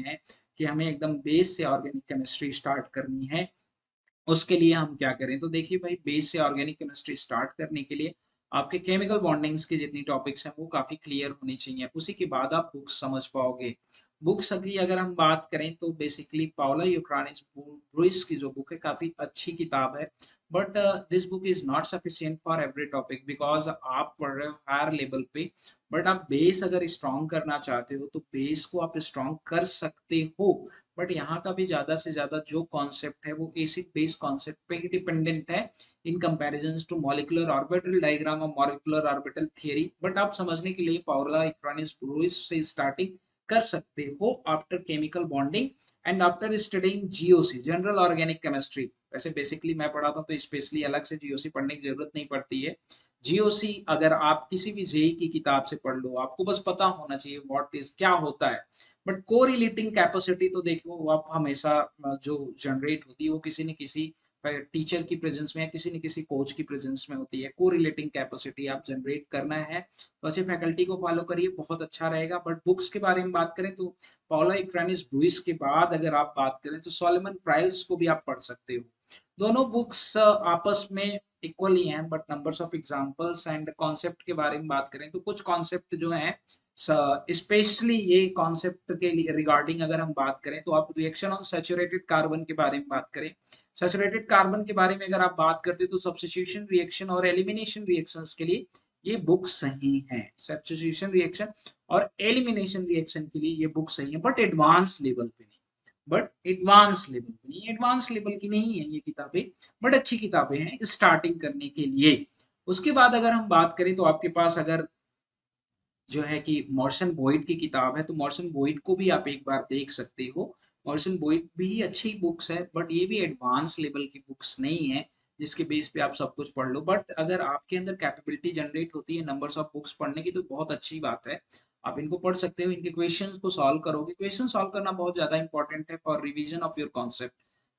है कि हमें एकदम बेस से ऑर्गेनिक केमिस्ट्री स्टार्ट करनी है, उसके लिए हम क्या करें? तो देखिए भाई, बेस से ऑर्गेनिक केमिस्ट्री स्टार्ट करने के लिए आपके केमिकल बॉन्डिंग्स की जितनी टॉपिक्स हैं वो काफ़ी क्लियर होनी चाहिए। उसी के बाद आप बुक्स समझ पाओगे। बुक्स की अगर हम बात करें तो बेसिकली पाउला यूक्रानिस ब्रुइस की जो बुक है काफ़ी अच्छी किताब है। But this book is not sufficient for every topic, because आप पढ़ रहे हो हायर लेवल पे, बट आप बेस अगर स्ट्रॉन्ग करना चाहते हो तो बेस को आप स्ट्रॉन्ग कर सकते हो। बट यहाँ का भी ज़्यादा से ज़्यादा जो कॉन्सेप्ट है वो एसिड बेस कॉन्सेप्ट पे ही डिपेंडेंट है in comparison to molecular orbital diagram और मॉलिक्यूलर ऑर्बिटल थियरी। बट आप समझने के लिए पाउला इक्वानिस ब्रुइस से स्टार्टिंग कर सकते हो after chemical bonding and after studying GOC, general organic chemistry. वैसे बेसिकली मैं पढ़ाता हूँ तो स्पेशली अलग से जीओसी पढ़ने की जरूरत नहीं पड़ती है। जीओसी अगर आप किसी भी जेई की किताब से पढ़ लो, आपको बस पता होना चाहिए व्हाट इज क्या होता है। बट कोरिलेटिंग कैपेसिटी तो देखो वो आप हमेशा जो जनरेट होती है वो किसी न किसी टीचर की प्रेजेंस में या किसी न किसी कोच की प्रेजेंस में होती है। कोरिलेटिंग कैपेसिटी आप जनरेट करना है तो अच्छे फैकल्टी को फॉलो करिए, बहुत अच्छा रहेगा। बट बुक्स के बारे में बात करें तो पाउला इक्रानिस ब्रुइस के बाद अगर आप बात करें तो सॉलोमन प्राइल्स को भी आप पढ़ सकते हो। दोनों बुक्स आपस में इक्वली हैं, but numbers of examples and concept के बारे में बात करें तो कुछ कॉन्सेप्ट जो हैं, स्पेशली ये कॉन्सेप्ट के लिए रिगार्डिंग अगर हम बात करें तो आप रिएक्शन ऑन सैचुरेटेड कार्बन के बारे में बात करें। सैचुरेटेड कार्बन के बारे में अगर आप बात करते हैं तो सब्स्टिट्यूशन रिएक्शन और एलिमिनेशन रिएक्शंस के लिए ये बुक सही है। सब्स्टिट्यूशन रिएक्शन और एलिमिनेशन रिएक्शन के लिए ये बुक सही है, बट एडवांस लेवल पे नहीं। एडवांस लेवल की नहीं है ये किताबें, बट अच्छी किताबें हैं स्टार्टिंग करने के लिए। उसके बाद अगर हम बात करें तो आपके पास अगर जो है कि मॉर्सन बॉयड की किताब है तो मॉर्सन बॉयड को भी आप एक बार देख सकते हो। मॉर्सन बॉयड भी अच्छी बुक्स है, बट ये भी एडवांस लेवल की बुक्स नहीं है जिसके बेस पे आप सब कुछ पढ़ लो। बट अगर आपके अंदर कैपेबिलिटी जनरेट होती है नंबर्स ऑफ बुक्स पढ़ने की तो बहुत अच्छी बात है, आप इनको पढ़ सकते हो। इनके क्वेश्चंस को सॉल्व करोगे, क्वेश्चन सॉल्व करना बहुत ज्यादा इंपॉर्टेंट है for revision of your concept.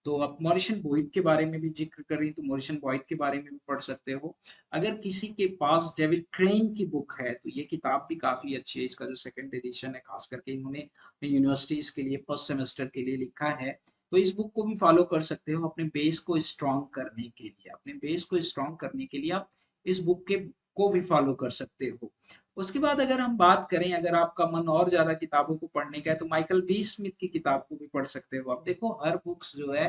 तो आप मॉरिसन बॉयड के बारे में भी जिक्र करें तो मॉरिसन बॉयड के बारे में भी पढ़ सकते हो। अगर किसी के पास डेविड क्लेन की बुक है तो ये किताब भी काफी अच्छी है। इसका जो सेकंड एडिशन है खास करके इन्होंने यूनिवर्सिटीज के लिए फर्स्ट सेमेस्टर के लिए लिखा है, तो इस बुक को भी फॉलो कर सकते हो अपने बेस को स्ट्रॉन्ग करने के लिए। अपने बेस को स्ट्रॉन्ग करने के लिए आप इस बुक के को भी फॉलो कर सकते हो। उसके बाद अगर हम बात करें, अगर आपका मन और ज्यादा किताबों को पढ़ने का है तो माइकल बी स्मिथ की किताब को भी पढ़ सकते हो। आप देखो हर बुक्स जो है,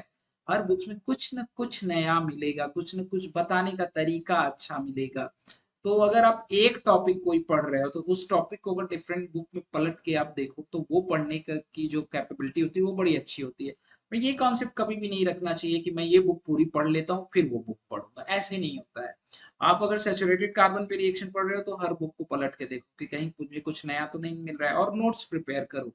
हर बुक्स में कुछ न कुछ नया मिलेगा, कुछ न कुछ बताने का तरीका अच्छा मिलेगा। तो अगर आप एक टॉपिक कोई पढ़ रहे हो तो उस टॉपिक को अगर डिफरेंट बुक में पलट के आप देखो तो वो पढ़ने की जो कैपेबिलिटी होती है वो बड़ी अच्छी होती है। मैं ये कॉन्सेप्ट कभी भी नहीं रखना चाहिए कि मैं ये बुक पूरी पढ़ लेता हूँ फिर वो बुक पढ़ूंगा, ऐसे नहीं होता है। आप अगर सैचुरेटेड कार्बन पे रिएक्शन पढ़ रहे हो तो हर बुक को पलट के देखो कि कहीं मुझे कुछ नया तो नहीं मिल रहा है, और नोट्स प्रिपेयर करो।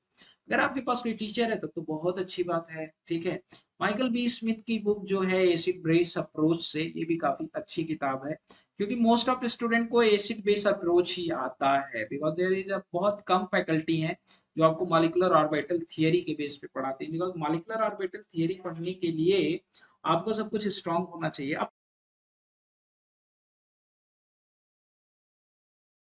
अगर आपके पास कोई टीचर है तब तो बहुत अच्छी बात है, ठीक है। माइकल बी स्मिथ की बुक जो है एसिड बेस अप्रोच से, ये भी काफी अच्छी किताब है, क्योंकि मोस्ट ऑफ स्टूडेंट को एसिड बेस अप्रोच ही आता है, बिकॉज देयर इज अ बहुत कम फैकल्टी है जो आपको मॉलिक्यूलर ऑर्बिटल थियरी के बेस पे पढ़ाते हैं। बिकॉज मॉलिक्यूलर ऑर्बिटल थियरी पढ़ने के लिए आपको सब कुछ स्ट्रांग होना चाहिए। अब